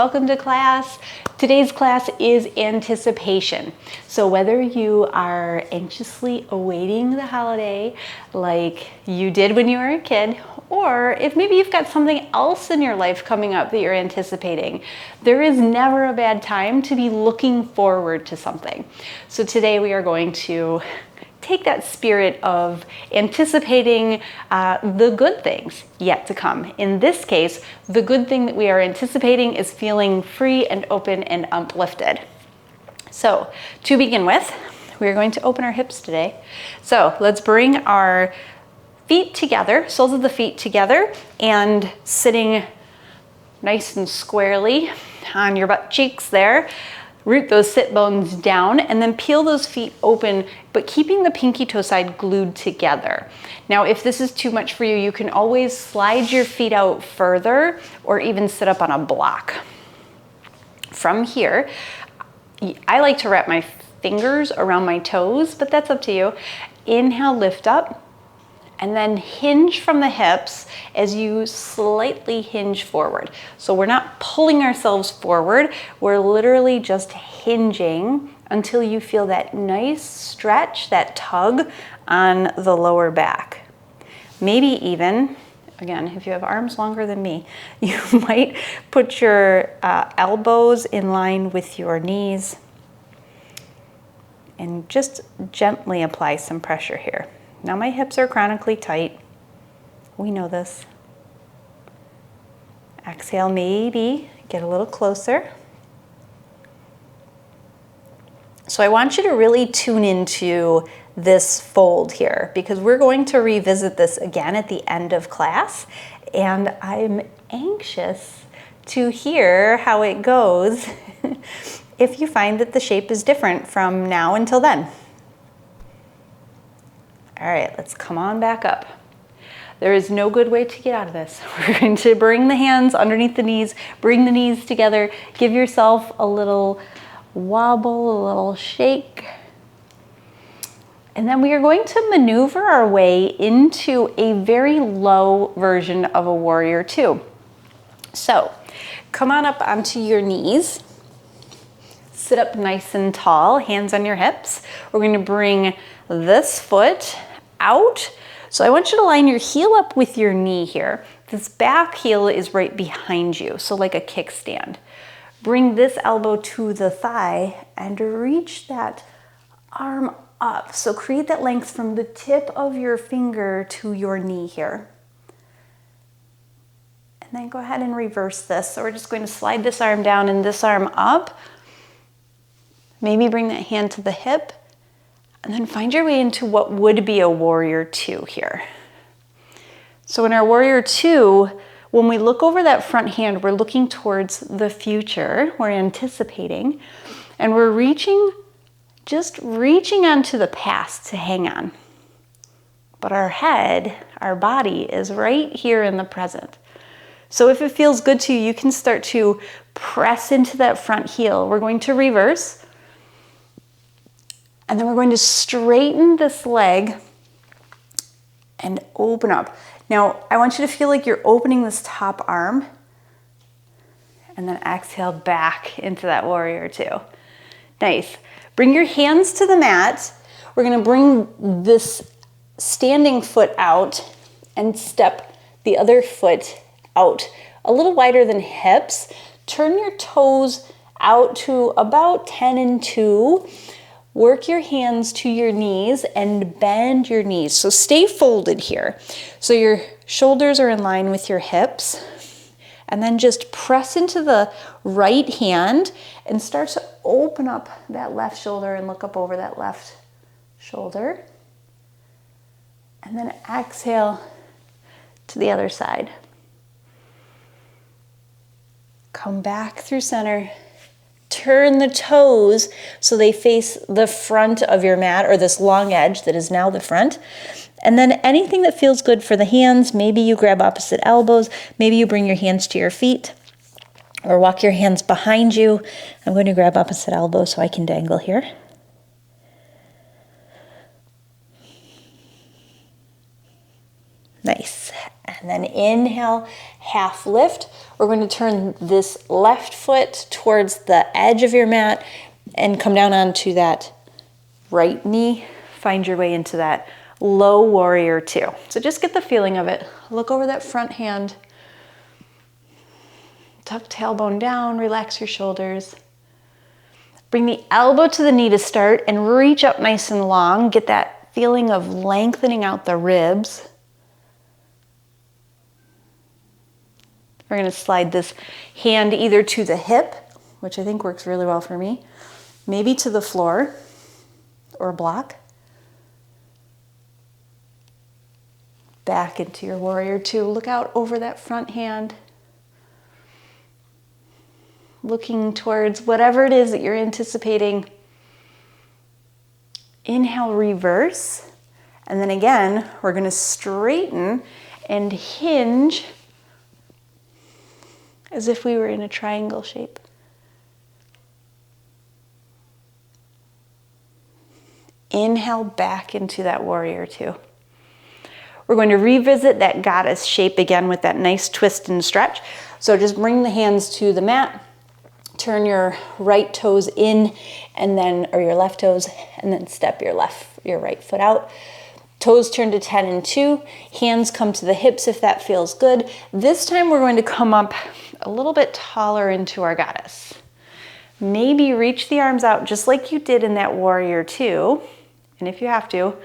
welcome to class. Today's class is anticipation. So whether you are anxiously awaiting the holiday like you did when you were a kid, or if maybe you've got something else in your life coming up that you're anticipating, there is never a bad time to be looking forward to something. So today we are going to take that spirit of anticipating the good things yet to come. In this case, the good thing that we are anticipating is feeling free and open and uplifted. So to begin with, we're going to open our hips today. So let's bring our feet together, soles of the feet together, and sitting nice and squarely on your butt cheeks there. Root those sit bones down and then peel those feet open, but keeping the pinky toe side glued together. Now, if this is too much for you, you can always slide your feet out further or even sit up on a block. From here, I like to wrap my fingers around my toes, but that's up to you. Inhale, lift up. And then hinge from the hips as you slightly hinge forward. So we're not pulling ourselves forward, we're literally just hinging until you feel that nice stretch, that tug on the lower back. Maybe even, again, if you have arms longer than me, you might put your elbows in line with your knees and just gently apply some pressure here. Now my hips are chronically tight. We know this. Exhale, maybe get a little closer. So I want you to really tune into this fold here because we're going to revisit this again at the end of class, and I'm anxious to hear how it goes if you find that the shape is different from now until then. All right, let's come on back up. There is no good way to get out of this. We're going to bring the hands underneath the knees, bring the knees together, give yourself a little wobble, a little shake. And then we are going to maneuver our way into a very low version of a warrior two. So come on up onto your knees. Sit up nice and tall, hands on your hips. We're going to bring this foot out. So I want you to line your heel up with your knee here. This back heel is right behind you, so like a kickstand. Bring this elbow to the thigh and reach that arm up. So create that length from the tip of your finger to your knee here. And then go ahead and reverse this. So we're just going to slide this arm down and this arm up. Maybe bring that hand to the hip. And then find your way into what would be a warrior two here. So in our warrior two, when we look over that front hand, we're looking towards the future, we're anticipating, and we're just reaching onto the past to hang on. But our head, our body is right here in the present. So if it feels good to you, you can start to press into that front heel. We're going to reverse. And then we're going to straighten this leg and open up. Now, I want you to feel like you're opening this top arm and then exhale back into that warrior two. Nice. Bring your hands to the mat. We're going to bring this standing foot out and step the other foot out a little wider than hips. Turn your toes out to about 10 and 2. Work your hands to your knees and bend your knees. So stay folded here. So your shoulders are in line with your hips. And then just press into the right hand and start to open up that left shoulder and look up over that left shoulder. And then exhale to the other side. Come back through center. Turn the toes so they face the front of your mat, or this long edge that is now the front. And then anything that feels good for the hands, maybe you grab opposite elbows, maybe you bring your hands to your feet or walk your hands behind you. I'm going to grab opposite elbows so I can dangle here. Nice. And And then inhale, half lift. We're going to turn this left foot towards the edge of your mat and come down onto that right knee. Find your way into that low warrior two. So just get the feeling of it. Look over that front hand. Tuck tailbone down, relax your shoulders. Bring the elbow to the knee to start and reach up nice and long. Get that feeling of lengthening out the ribs. We're going to slide this hand either to the hip, which I think works really well for me, maybe to the floor or a block. Back into your warrior two. Look out over that front hand. Looking towards whatever it is that you're anticipating. Inhale, reverse. And then again, we're going to straighten and hinge as if we were in a triangle shape. Inhale back into that warrior two. We're going to revisit that goddess shape again with that nice twist and stretch. So just bring the hands to the mat. Turn your right toes in and then, or your left toes, and then step your right foot out. Toes turn to 10 and 2. Hands come to the hips if that feels good. This time we're going to come up a little bit taller into our goddess. Maybe reach the arms out just like you did in that warrior two. And if you have to,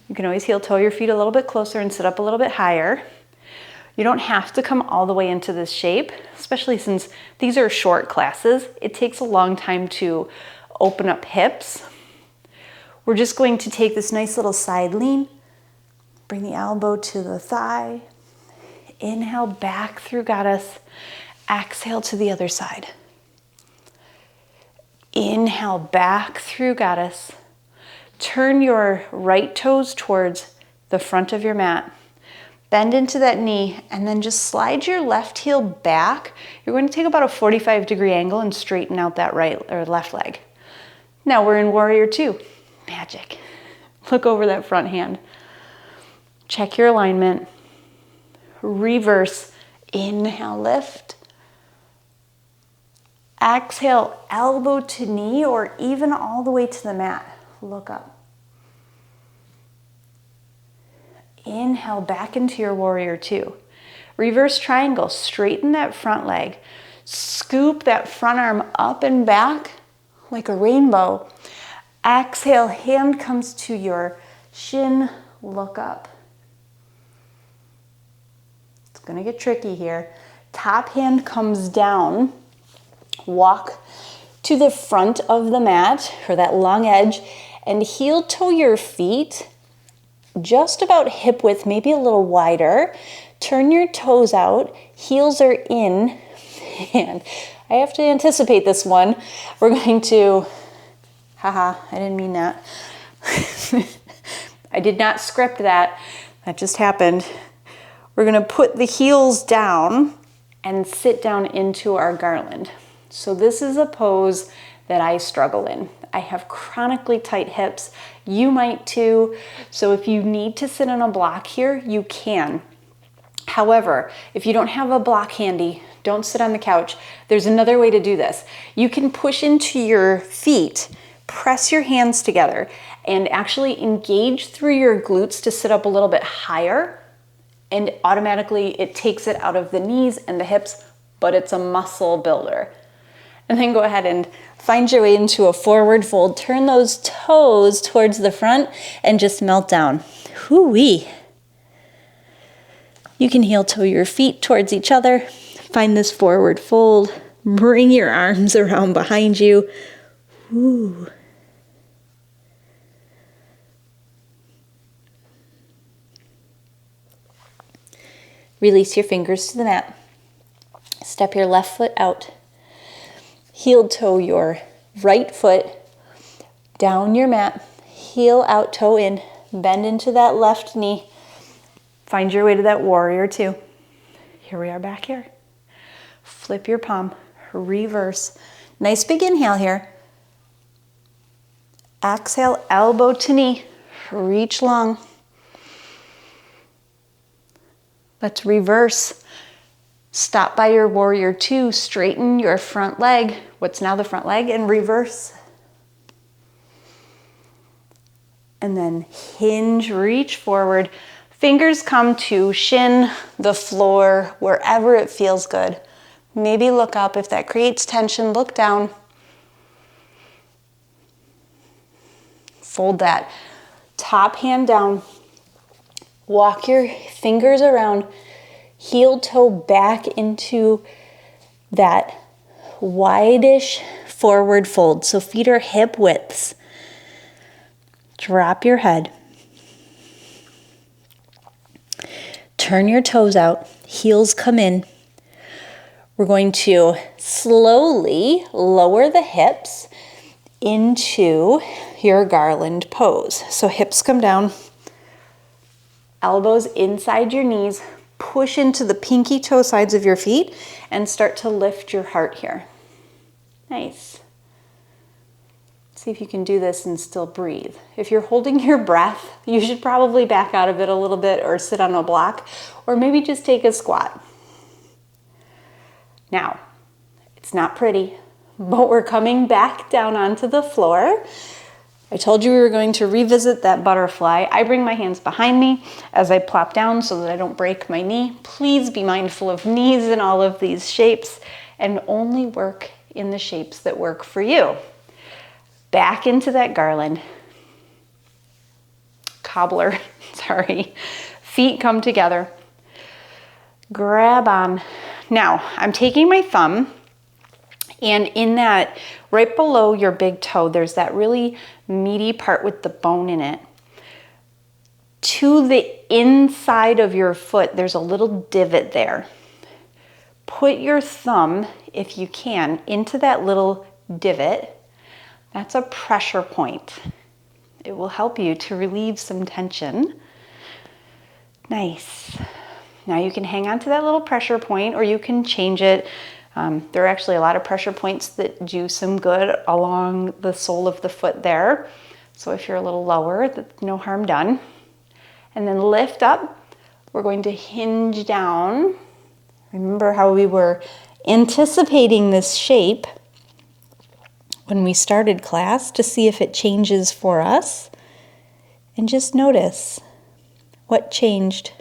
you can always heel toe your feet a little bit closer and sit up a little bit higher. You don't have to come all the way into this shape, especially since these are short classes. It takes a long time to open up hips. We're just going to take this nice little side lean, bring the elbow to the thigh, inhale back through goddess, exhale to the other side. Inhale back through goddess, turn your right toes towards the front of your mat. Bend into that knee and then just slide your left heel back. You're going to take about a 45-degree angle and straighten out that right or left leg. Now we're in warrior two. Magic. Look over that front hand. Check your alignment. Reverse. Inhale, lift. Exhale, elbow to knee or even all the way to the mat. Look up. Inhale back into your warrior two. Reverse triangle, straighten that front leg. Scoop that front arm up and back like a rainbow. Exhale, hand comes to your shin, look up. It's gonna get tricky here. Top hand comes down. Walk to the front of the mat or that long edge and heel toe your feet just about hip width, maybe a little wider. Turn your toes out, heels are in, and I have to anticipate this one. We're going to, I didn't mean that. I did not script that. That just happened. We're gonna put the heels down and sit down into our garland. So this is a pose that I struggle in. I have chronically tight hips. You might too. So if you need to sit on a block here, you can. However, if you don't have a block handy, don't sit on the couch. There's another way to do this. You can push into your feet, press your hands together, and actually engage through your glutes to sit up a little bit higher. And automatically it takes it out of the knees and the hips, but it's a muscle builder. And then go ahead and find your way into a forward fold. Turn those toes towards the front and just melt down. Hoo-wee. You can heel toe your feet towards each other. Find this forward fold. Bring your arms around behind you. Ooh. Release your fingers to the mat. Step your left foot out. Heel toe your right foot down your mat. Heel out, toe in. Bend into that left knee. Find your way to that warrior two. Here we are back here. Flip your palm. Reverse. Nice big inhale here. Exhale, elbow to knee. Reach long. Let's reverse. Stop by your warrior two, straighten your front leg, what's now the front leg, and reverse. And then hinge, reach forward. Fingers come to shin, the floor, wherever it feels good. Maybe look up. If that creates tension, look down. Fold that top hand down. Walk your fingers around. Heel toe back into that wide-ish forward fold. So feet are hip widths. Drop your head. Turn your toes out. Heels come in. We're going to slowly lower the hips into your garland pose. So hips come down. Elbows inside your knees. Push into the pinky toe sides of your feet and start to lift your heart here. Nice. See if you can do this and still breathe. If you're holding your breath, you should probably back out of it a little bit or sit on a block, or maybe just take a squat. Now, it's not pretty, but we're coming back down onto the floor. I told you we were going to revisit that butterfly. I bring my hands behind me as I plop down so that I don't break my knee. Please be mindful of knees in all of these shapes and only work in the shapes that work for you. Back into that garland. Cobbler, sorry. Feet come together. Grab on. Now, I'm taking my thumb, and in that, right below your big toe, there's that really meaty part with the bone in it. To the inside of your foot, there's a little divot there. Put your thumb, if you can, into that little divot. That's a pressure point. It will help you to relieve some tension. Nice. Now you can hang on to that little pressure point, or you can change it. There are actually a lot of pressure points that do some good along the sole of the foot there. So if you're a little lower, no harm done. And then lift up. We're going to hinge down. Remember how we were anticipating this shape when we started class to see if it changes for us. And just notice what changed.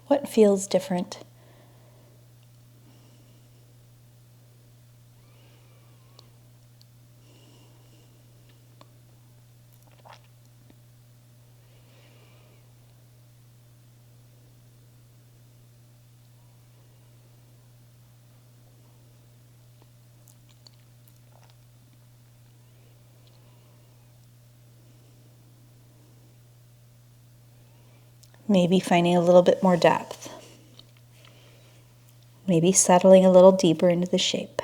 What feels different? Maybe finding a little bit more depth. Maybe settling a little deeper into the shape.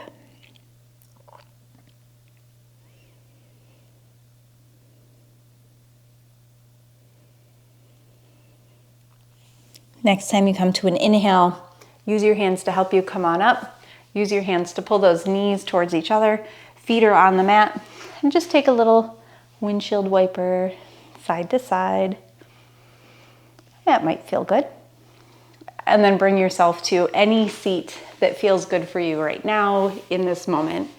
Next time you come to an inhale, use your hands to help you come on up. Use your hands to pull those knees towards each other. Feet are on the mat. And just take a little windshield wiper side to side. That might feel good. And then bring yourself to any seat that feels good for you right now in this moment.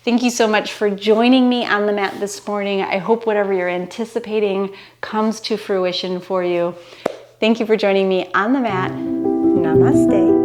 Thank you so much for joining me on the mat this morning. I hope whatever you're anticipating comes to fruition for you. Thank you for joining me on the mat. Namaste.